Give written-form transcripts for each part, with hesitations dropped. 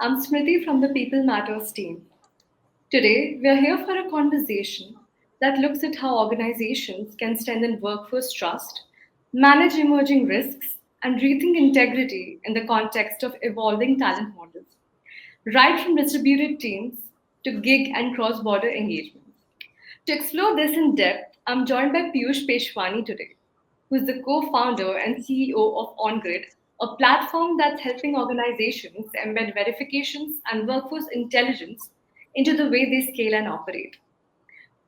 I'm Smriti from the People Matters team. Today, we are here for a conversation that looks at how organizations can strengthen workforce trust, manage emerging risks, and rethink integrity in the context of evolving talent models, right from distributed teams to gig and cross border engagements. To explore this in depth, I'm joined by Piyush Peshwani today, who's the co founder and CEO of OnGrid, a platform that's helping organizations embed verifications and workforce intelligence into the way they scale and operate.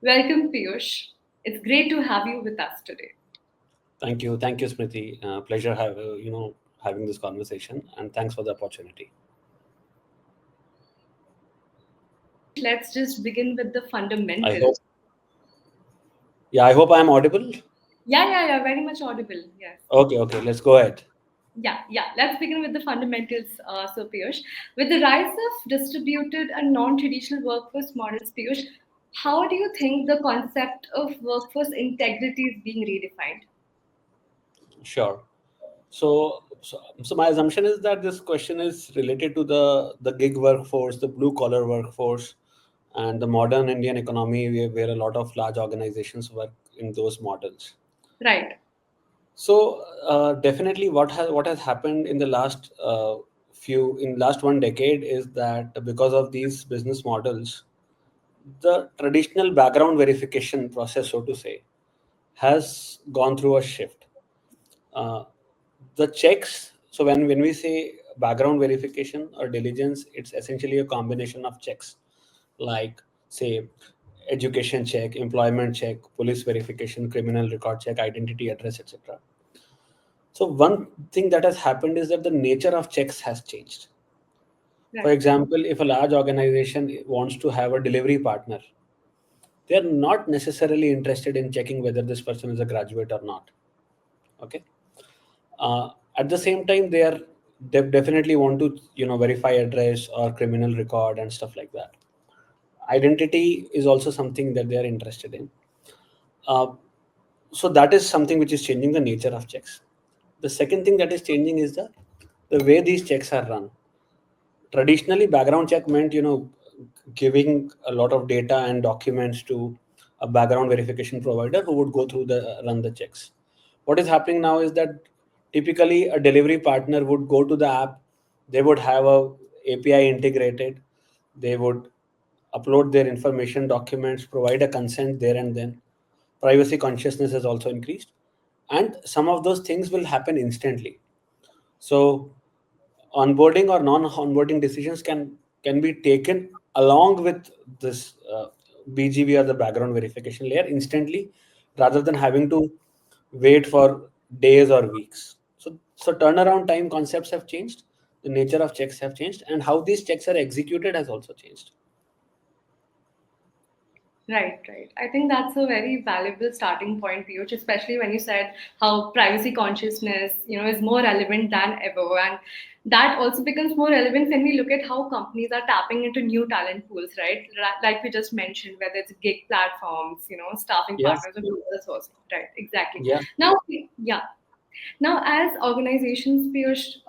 Welcome, Piyush. It's great to have you with us today. Thank you, Smriti. Pleasure having this conversation, and thanks for the opportunity. Let's just begin with the I fundamentals. hope, yeah, I hope I am audible. Yeah, very much audible. Yes. Okay, let's go ahead. Yeah. Let's begin with the fundamentals, so Piyush. With the rise of distributed and non-traditional workforce models, Piyush, how do you think the concept of workforce integrity is being redefined? Sure. So my assumption is that this question is related to the gig workforce, the blue collar workforce, and the modern Indian economy, where a lot of large organizations work in those models. Right. So definitely, what has happened in the last one decade is that because of these business models, the traditional background verification process, so to say, has gone through a shift. Uh, the checks. So when we say background verification or diligence, it's essentially a combination of checks, like say education check, employment check, police verification, criminal record check, identity, address, etc. So one thing that has happened is that the nature of checks has changed. For Right. example, if a large organization wants to have a delivery partner, they are not necessarily interested in checking whether this person is a graduate or not. Okay. At the same time, they definitely want to verify address or criminal record and stuff like that. Identity is also something that they are interested in. Uh, so that is something which is changing the nature of checks. The second thing that is changing is the way these checks are run. Traditionally, background check meant giving a lot of data and documents to a background verification provider who would go through the run the checks. What is happening now is that typically a delivery partner would go to the app, they would have a API integrated, they would upload their information documents, provide a consent there and then. Privacy consciousness has also increased, and some of those things will happen instantly. So onboarding or non-onboarding decisions can be taken along with this BGV or the background verification layer instantly, rather than having to wait for days or weeks. So turnaround time concepts have changed, the nature of checks have changed, and how these checks are executed has also changed. Right. I think that's a very valuable starting point, Piyush, especially when you said how privacy consciousness, is more relevant than ever. And that also becomes more relevant when we look at how companies are tapping into new talent pools, right? Like we just mentioned, whether it's gig platforms, staffing Yeah, partners or global sourcing. Right, exactly. yeah. Now, yeah. Now, as organizations, Piyush,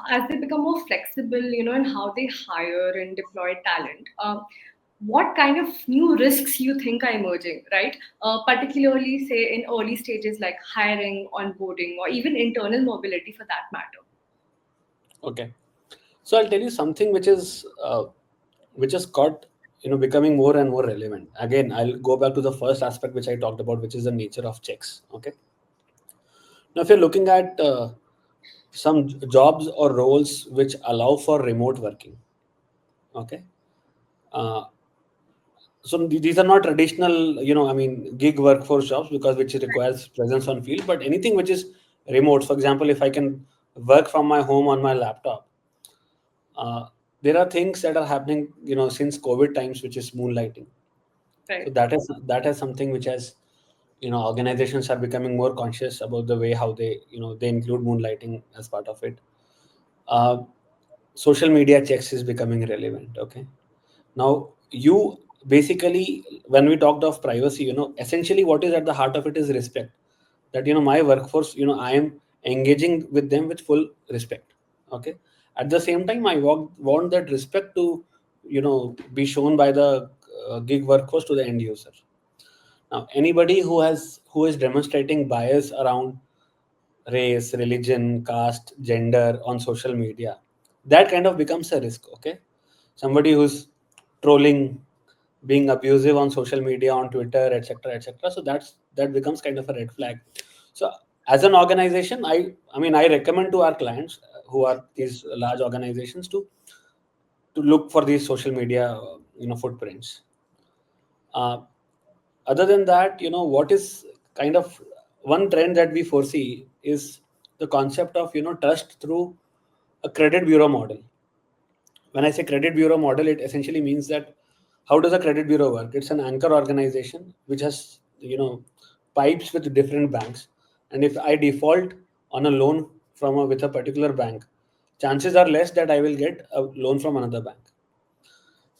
as they become more flexible, in how they hire and deploy talent, what kind of new risks you think are emerging, right? Particularly, say, in early stages like hiring, onboarding, or even internal mobility for that matter. Okay. So I'll tell you something which has got becoming more and more relevant. Again, I'll go back to the first aspect which I talked about, which is the nature of checks. Okay. Now, if you're looking at some jobs or roles which allow for remote working, okay, uh, so these are not traditional, gig workforce jobs, because which requires presence on field, but anything which is remote. For example, if I can work from my home on my laptop, uh, there are things that are happening, since COVID times, which is moonlighting. So Right. that is something which has, organizations are becoming more conscious about the way how they include moonlighting as part of it. uh, Social media checks is becoming relevant. Okay. Now, you basically, when we talked of privacy, essentially what is at the heart of it is respect. That my workforce, I am engaging with them with full respect. Okay. At the same time, I want that respect to, be shown by the gig workforce to the end user. Now, anybody who is demonstrating bias around race, religion, caste, gender on social media, that kind of becomes a risk. Okay, somebody who's trolling, being abusive on social media, on Twitter, etc., etc. So that becomes kind of a red flag. So as an organization, I recommend to our clients who are these large organizations to look for these social media footprints. Uh, Other than that, what is kind of one trend that we foresee is the concept of trust through a credit bureau model. When I say credit bureau model, it essentially means that how does a credit bureau work? It's an anchor organization which has pipes with different banks, and if I default on a loan with a particular bank, chances are less that I will get a loan from another bank.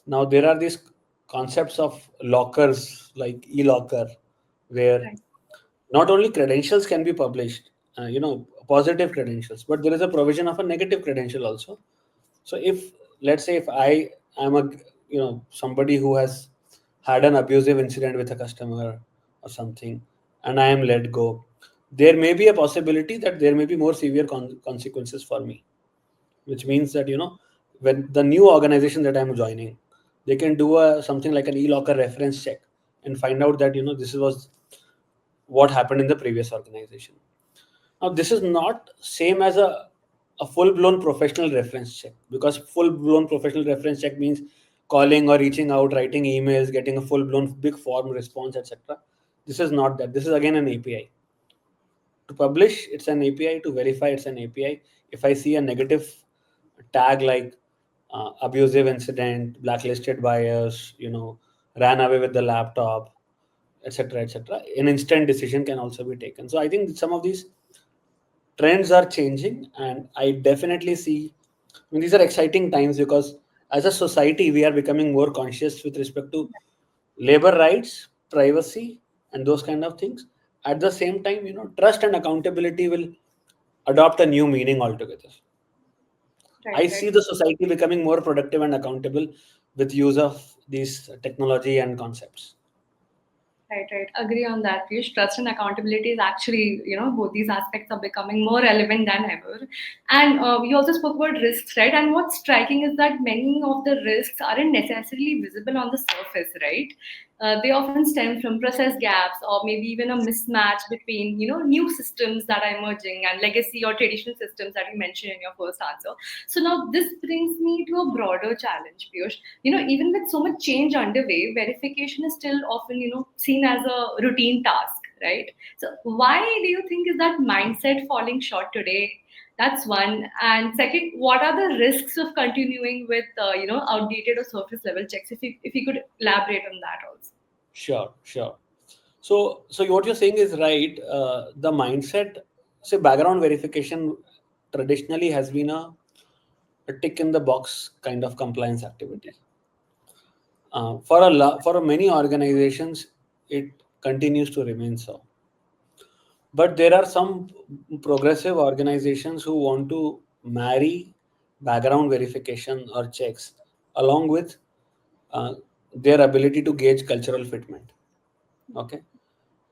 Now there are these concepts of lockers like e-locker, where Right. not only credentials can be published, positive credentials, but there is a provision of a negative credential also. So if, let's say, if I am a somebody who has had an abusive incident with a customer or something, and I am let go, there may be a possibility that there may be more severe consequences for me, which means that when the new organization that I'm joining, they can do something like an e-locker reference check and find out that this was what happened in the previous organization. Now, this is not same as a full-blown professional reference check, because full-blown professional reference check means calling or reaching out, writing emails, getting a full-blown big form response, etc. This is not that. This is again an API. To publish, it's an API. To verify, it's an API. If I see a negative tag like abusive incident, blacklisted buyers, ran away with the laptop, etc., etc., an instant decision can also be taken. So I think some of these trends are changing, and I definitely see, these are exciting times, because as a society we are becoming more conscious with respect to labor rights, privacy, and those kind of things. At the same time, trust and accountability will adopt a new meaning altogether. I Right, see right. the society becoming more productive and accountable with use of these technology and concepts. Right, right. Agree on that, Piyush. Trust and accountability is actually, both these aspects are becoming more relevant than ever. And we also spoke about risks, right? And what's striking is that many of the risks aren't necessarily visible on the surface, right? They often stem from process gaps or maybe even a mismatch between, new systems that are emerging and legacy or traditional systems that you mentioned in your first answer. So now this brings me to a broader challenge, Piyush. Even with so much change underway, verification is still often, seen as a routine task, right? So why do you think is that mindset falling short today? That's one. And second, what are the risks of continuing with, outdated or surface level checks? If you could elaborate on that also. Sure, sure. So what you're saying is right. The mindset, say, background verification traditionally has been a tick in the box kind of compliance activity. For many organizations, it continues to remain so. But there are some progressive organizations who want to marry background verification or checks along with uh, their ability to gauge cultural fitment. Okay.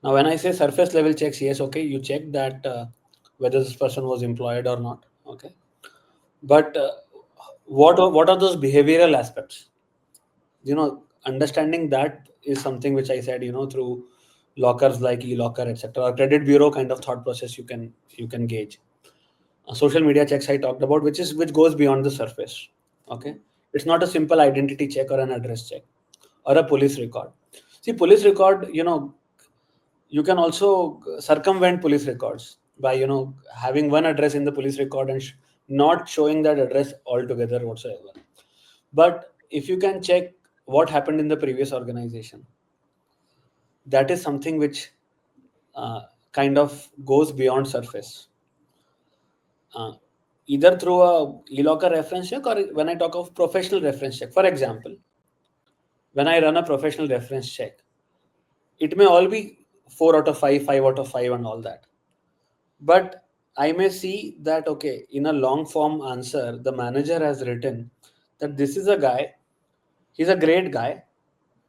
Now, when I say surface level checks, yes, okay, you check that whether this person was employed or not. Okay. But what are those behavioral aspects? Understanding that is something which I said, through lockers like e-locker, etc., or credit bureau kind of thought process, you can gauge. Social media checks I talked about, which goes beyond the surface. Okay, it's not a simple identity check or an address check or a police record. See, police record, you can also circumvent police records by having one address in the police record and not showing that address altogether whatsoever. But if you can check what happened in the previous organization, that is something which kind of goes beyond surface. uh, Either through a e-locker reference check, or when I talk of professional reference check. For example, when I run a professional reference check, it may all be 4 out of 5, 5 out of 5, and all that. But I may see that, okay, in a long form answer, the manager has written that this is a guy, he's a great guy,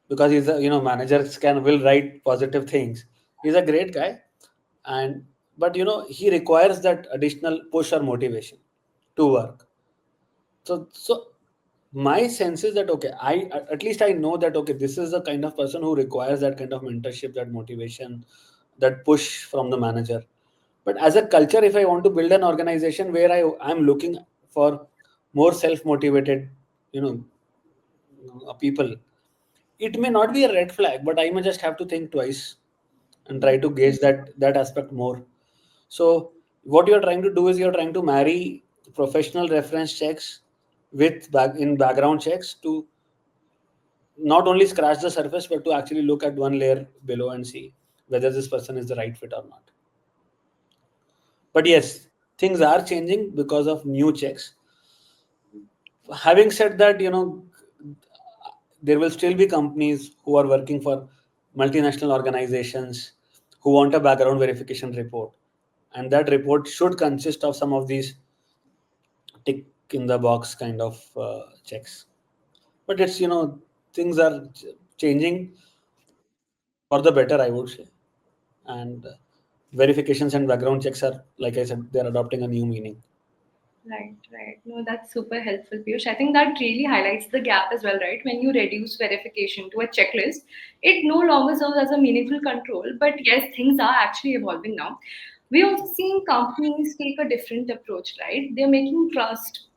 because he's a, managers will write positive things. He's a great guy, and but he requires that additional push or motivation to work. So my sense is that, okay, at least I know that, okay, this is the kind of person who requires that kind of mentorship, that motivation, that push from the manager. But as a culture, if I want to build an organization where I'm looking for more self motivated, you know people, it may not be a red flag, but I may just have to think twice and try to gauge that aspect more. So what you're trying to do is you're trying to marry professional reference checks with background checks to not only scratch the surface, but to actually look at one layer below and see whether this person is the right fit or not. But yes, things are changing because of new checks. Having said that, there will still be companies who are working for multinational organizations who want a background verification report, and that report should consist of some of these tick in the box kind of checks. But it's, things are changing for the better, I would say. And verifications and background checks are, like I said, they're adopting a new meaning. Right, right. No, that's super helpful, Piyush. I think that really highlights the gap as well, right? When you reduce verification to a checklist, it no longer serves as a meaningful control. But yes, things are actually evolving now. We're also seeing companies take a different approach, right? They're making trust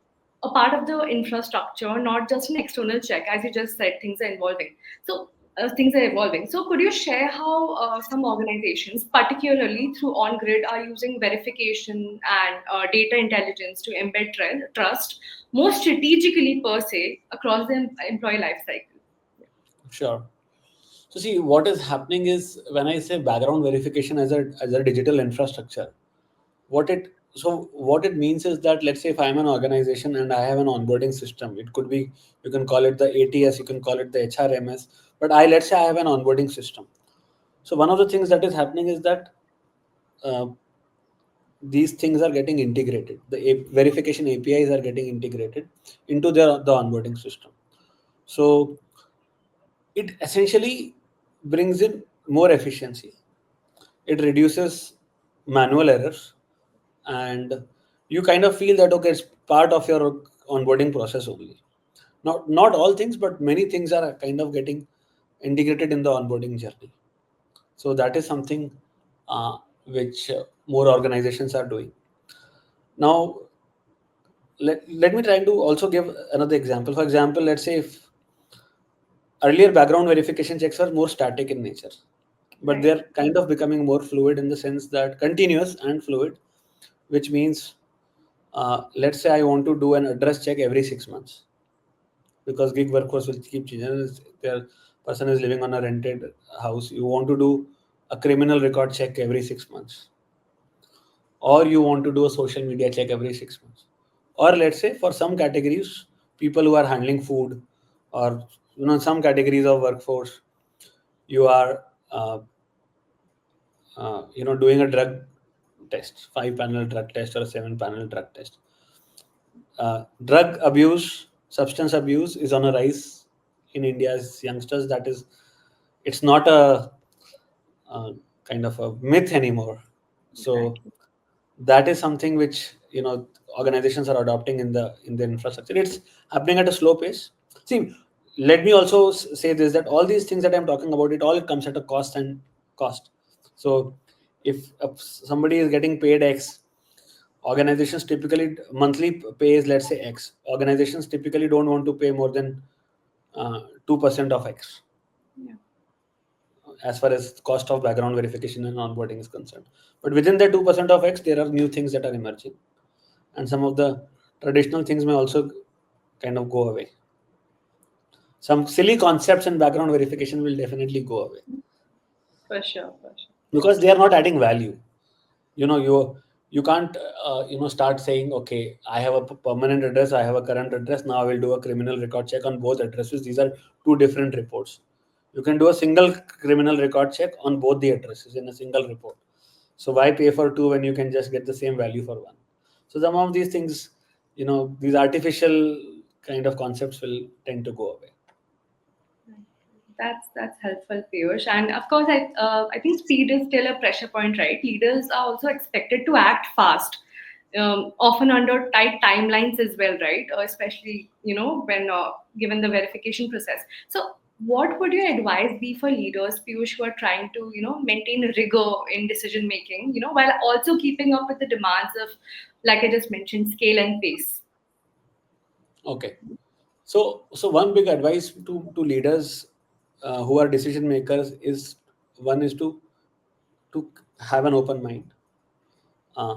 a part of the infrastructure, not just an external check. As you just said, things are evolving. So things are evolving. So could you share how some organizations, particularly through OnGrid, are using verification and data intelligence to embed trust more strategically per se across the employee life cycle? Sure. So see, what is happening is, when I say background verification as a digital infrastructure, what it means is that, let's say if I'm an organization and I have an onboarding system, it could be, you can call it the ATS, you can call it the HRMS, but let's say I have an onboarding system. So one of the things that is happening is that uh, these things are getting integrated. The verification APIs are getting integrated into the onboarding system. So it essentially brings in more efficiency. It reduces manual errors, and you kind of feel that, okay, it's part of your onboarding process only. Not all things, but many things are kind of getting integrated in the onboarding journey. So that is something which more organizations are doing now. Let me try to also give another example. For example, let's say if earlier background verification checks were more static in nature, but Right. they're kind of becoming more fluid, in the sense that continuous and fluid, which means, let's say I want to do an address check every 6 months, because gig workforce will keep changing. Their person is living on a rented house. You want to do a criminal record check every 6 months, or you want to do a social media check every 6 months, or let's say for some categories, people who are handling food, or some categories of workforce, you are doing a drug test, 5 panel drug test or a 7 panel drug test. Drug abuse, substance abuse is on a rise in India's youngsters. That is, it's not a kind of a myth anymore. So Exactly. that is something which organizations are adopting in the infrastructure. It's happening at a slow pace. See, let me also say this, that all these things that I'm talking about, it all comes at a cost. So if somebody is getting paid X, organizations typically, monthly pay is, let's say, X. Organizations typically don't want to pay more than 2% of X, Yeah. as far as cost of background verification and onboarding is concerned. But within the 2% of X, there are new things that are emerging, and some of the traditional things may also kind of go away. Some silly concepts in background verification will definitely go away, For sure, for sure. because they are not adding value. You can't start saying, okay, I have a permanent address, I have a current address, now I will do a criminal record check on both addresses. These are two different reports. You can do a single criminal record check on both the addresses in a single report. So why pay for two when you can just get the same value for one? So some of these things, these artificial kind of concepts will tend to go away. That's helpful, Piyush. And of course, I think speed is still a pressure point, right? Leaders are also expected to act fast, often under tight timelines as well, right? Especially when given the verification process. So, what would your advice be for leaders, Piyush, who are trying to maintain rigor in decision making, while also keeping up with the demands of, like I just mentioned, scale and pace? Okay. So one big advice to leaders who are decision makers is, one is to have an open mind. Uh,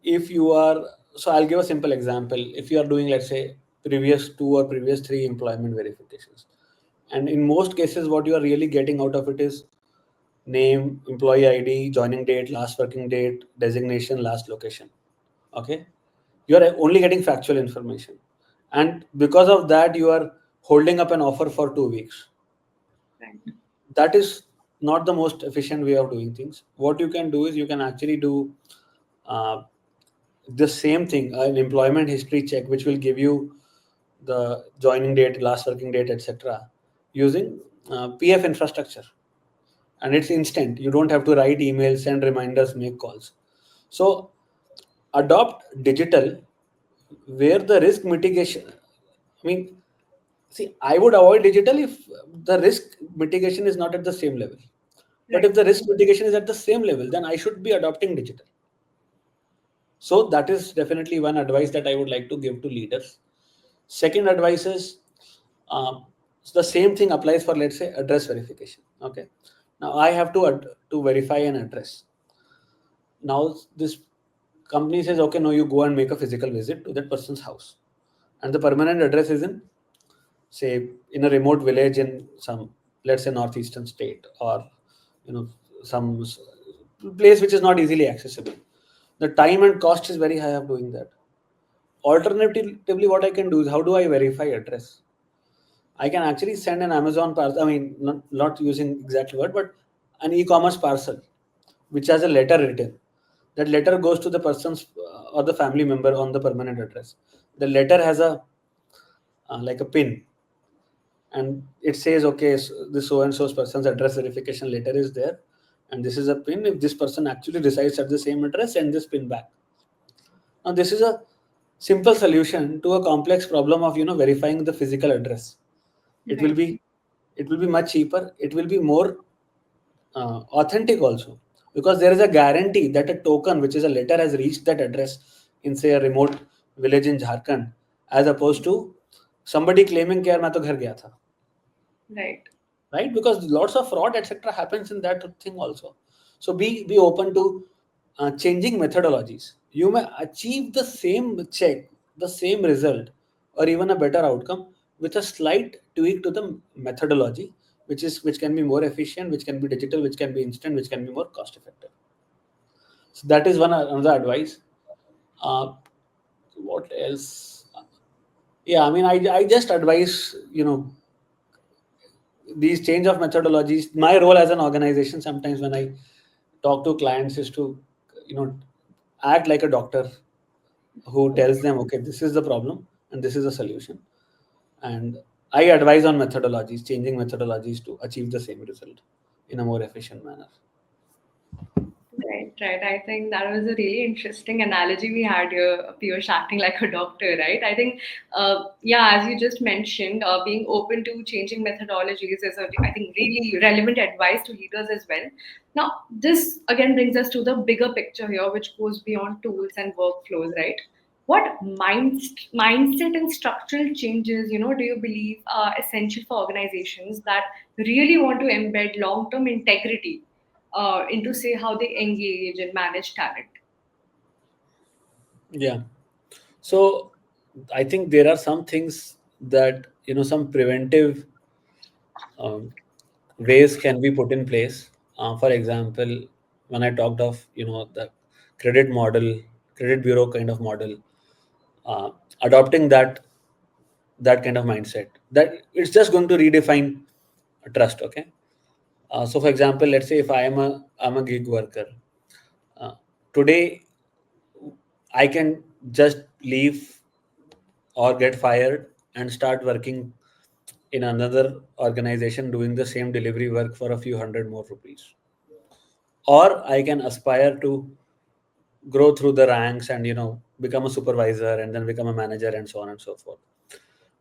if you are, so I'll give a simple example. If you are doing, let's say, previous two or previous three employment verifications, and in most cases, what you are really getting out of it is name, employee ID, joining date, last working date, designation, last location. Okay, you are only getting factual information, and because of that, you are holding up an offer for 2 weeks. Right. That is not the most efficient way of doing things. What you can do is you can actually do uh, the same thing, an employment history check, which will give you the joining date, last working date, etc., using PF infrastructure, and it's instant. You don't have to write emails, send reminders, make calls. So adopt digital, where the risk mitigation. I mean, see, I would avoid digital if the risk mitigation is not at the same level. But if Right. the risk mitigation is at the same level, then I should be adopting digital. So that is definitely one advice that I would like to give to leaders. Second advice is, so the same thing applies for, let's say, address verification. Okay. Now I have to verify an address. Now this company says, okay, no, you go and make a physical visit to that person's house, and the permanent address is in, say, in a remote village in some, let's say, northeastern state, or you know some place which is not easily accessible. The time and cost is very high of doing that. Alternatively, what I can do is, how do I verify address? I can actually send an Amazon parcel. I mean, not using exact word, but an e-commerce parcel which has a letter written. That letter goes to the person's or the family member on the permanent address. The letter has a like a pin, and it says, okay, so this so and so's person's address verification letter is there, and this is a pin. If this person actually resides at the same address, send this pin back. Now, this is a simple solution to a complex problem of verifying the physical address. It will Right. be it will be much cheaper. It will be more authentic also, because there is a guarantee that a token, which is a letter, has reached that address in, say, a remote village in Jharkhand, as opposed to somebody claiming कि यार मैं तो घर गया था, Right. right? Because lots of fraud, etc., happens in that thing also. So be open to changing methodologies. You may achieve the same check, the same result, or even a better outcome with a slight tweak to the methodology, which can be more efficient, which can be digital, which can be instant, which can be more cost effective. So that is one another advice. uh, what else? Yeah, I mean, I just advise, these change of methodologies. My role as an organization, sometimes when I talk to clients, is to you know act like a doctor who tells them, okay, this is the problem and this is the solution, and I advise on methodologies, changing methodologies to achieve the same result in a more efficient manner. Right, right. I think that was a really interesting analogy we had here, Piyush acting like a doctor, right? I think, yeah, as you just mentioned, being open to changing methodologies is, I think, really relevant advice to leaders as well. Now, this again brings us to the bigger picture here, which goes beyond tools and workflows, right? What mindset and structural changes, do you believe are essential for organizations that really want to embed long-term integrity into say how they engage and manage talent? Yeah. So I think there are some things that, some preventive um, ways can be put in place. For example, when I talked of, the credit model, credit bureau kind of model, uh, adopting that kind of mindset, that it's just going to redefine trust. Okay. So for example, let's say if I'm a gig worker, Today, I can just leave or get fired and start working in another organization doing the same delivery work for a few hundred more rupees. Or I can aspire to grow through the ranks and become a supervisor and then become a manager and so on and so forth.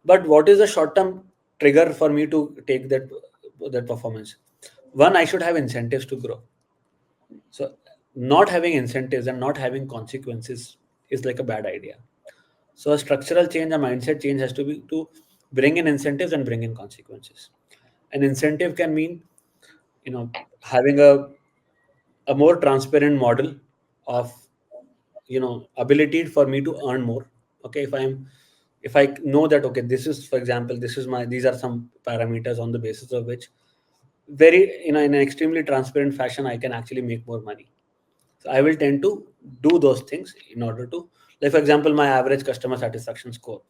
But what is the short term trigger for me to take that performance? One, I should have incentives to grow. So not having incentives and not having consequences is like a bad idea. So a structural change, a mindset change has to be to bring in incentives and bring in consequences. An incentive can mean you know having a more transparent model of ability for me to earn more. Okay, if I know that, okay, this is, for example, these are some parameters on the basis of which very in an extremely transparent fashion I can actually make more money. So I will tend to do those things in order to, like, for example, my average customer satisfaction score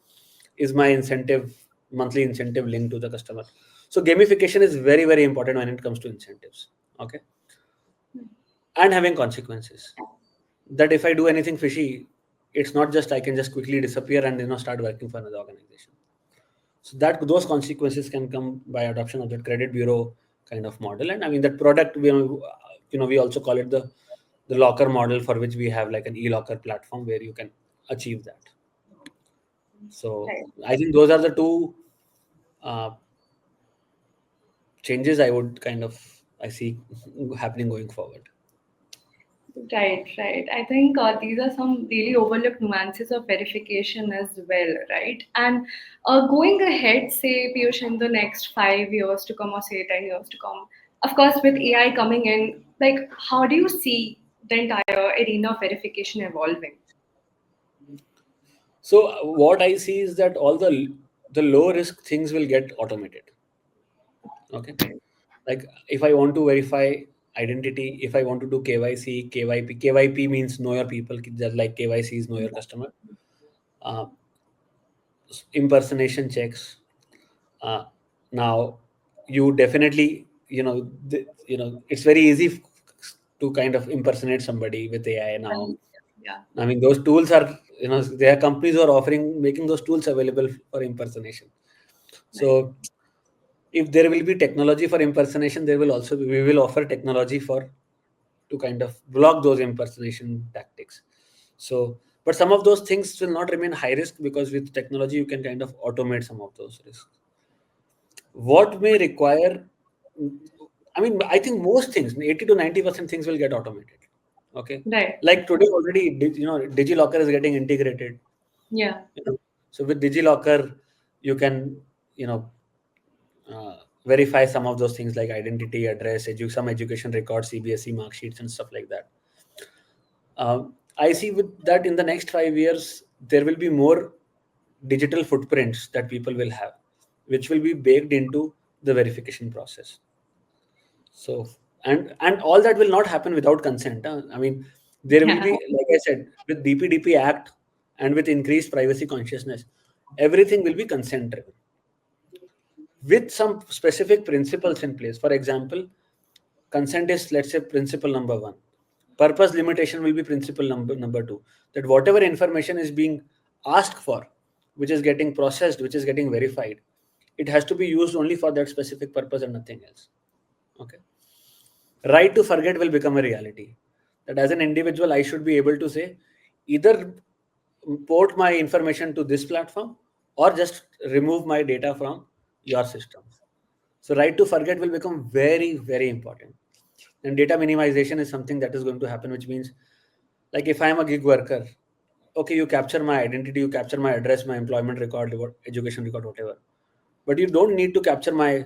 is my incentive, monthly incentive linked to the customer. So gamification is very, very important when it comes to incentives. Okay. And having consequences, that if I do anything fishy, it's not just I can just quickly disappear and start working for another organization. So that those consequences can come by adoption of that credit bureau kind of model. And I mean that product, we also call it the locker model, for which we have like an e-locker platform where you can achieve that. So Right. I think those are the two uh, changes I would kind of I see happening going forward. Right, right. I think these are some really overlooked nuances of verification as well, right? And going ahead, say, Piyush, in the next 5 years to come, or say 10 years to come, of course, with AI coming in, like, how do you see the entire arena of verification evolving? So what I see is that all the low risk things will get automated. Okay, like if I want to verify identity, if I want to do KYC, KYP means know your people, just like KYC is know your customer. Uh, Impersonation checks. Uh, Now, you definitely, it's very easy to kind of impersonate somebody with AI now. Right. Yeah, I mean, those tools are, there are companies who are offering, making those tools available for impersonation. right, So if there will be technology for impersonation, there will also be, we will offer technology for to kind of block those impersonation tactics. So, but some of those things will not remain high risk because with technology you can kind of automate some of those risks. What may require, I mean, I think most things, 80 to 90% things will get automated. Okay, right. like today already, DigiLocker is getting integrated. Yeah, You know, so with DigiLocker, you can you know verify some of those things like identity, address, some education records, CBSE mark sheets, and stuff like that. I see with that in the next 5 years, there will be more digital footprints that people will have, which will be baked into the verification process. So, and all that will not happen without consent. I mean, there will yeah, be, like I said, with DPDP Act and with increased privacy consciousness, everything will be consent driven with some specific principles in place. For example, consent is, let's say, principle number one. Purpose limitation will be principle number two. That whatever information is being asked for, which is getting processed, which is getting verified, it has to be used only for that specific purpose and nothing else. Okay. Right to forget will become a reality. That as an individual, I should be able to say either port my information to this platform or just remove my data from your system. So right to forget will become very, very important. And data minimization is something that is going to happen, which means, like, if I am a gig worker, okay, you capture my identity, you capture my address, my employment record, education record, whatever. But you don't need to capture my,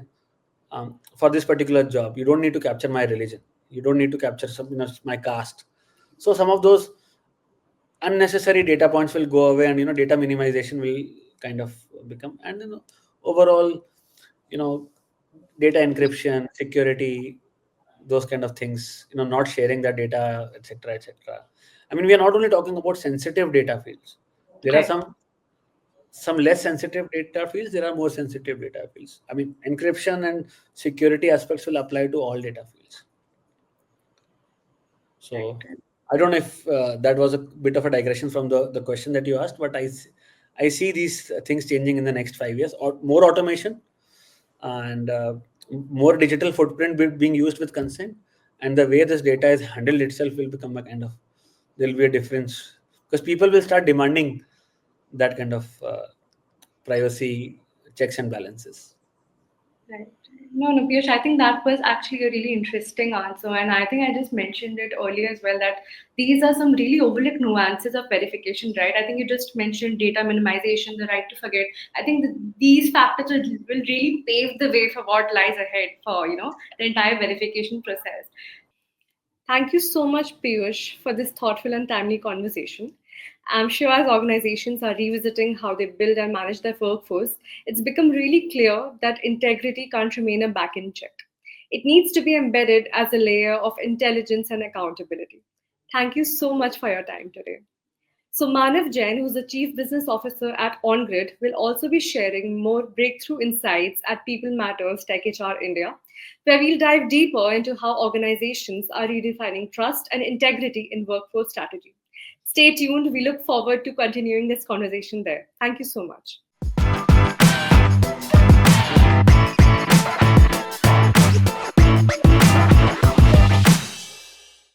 for this particular job, you don't need to capture my religion. You don't need to capture some, my caste. So some of those unnecessary data points will go away, and data minimization will kind of become, and overall, you know data encryption, security, those kind of things, not sharing that data, etc., etc. I mean, we are not only talking about sensitive data fields. There are right. some less sensitive data fields, there are more sensitive data fields. I mean, encryption and security aspects will apply to all data fields. So Right. I don't know if that was a bit of a digression from the question that you asked, but I see these things changing in the next 5 years, or more automation and more digital footprint being used with consent, and the way this data is handled itself will become a kind of, there'll be a difference because people will start demanding that kind of privacy checks and balances. Right. No, no, Piyush, I think that was actually a really interesting answer. And I think I just mentioned it earlier as well that these are some really overlooked nuances of verification, right? I think you just mentioned data minimization, the right to forget. I think these factors will really pave the way for what lies ahead for, the entire verification process. Thank you so much, Piyush, for this thoughtful and timely conversation. I'm sure as organizations are revisiting how they build and manage their workforce, it's become really clear that integrity can't remain a back end check. It needs to be embedded as a layer of intelligence and accountability. Thank you so much for your time today. So, Manav Jain, who's the Chief Business Officer at OnGrid, will also be sharing more breakthrough insights at People Matters Tech HR India, where we'll dive deeper into how organizations are redefining trust and integrity in workforce strategy. Stay tuned. We look forward to continuing this conversation there. Thank you so much.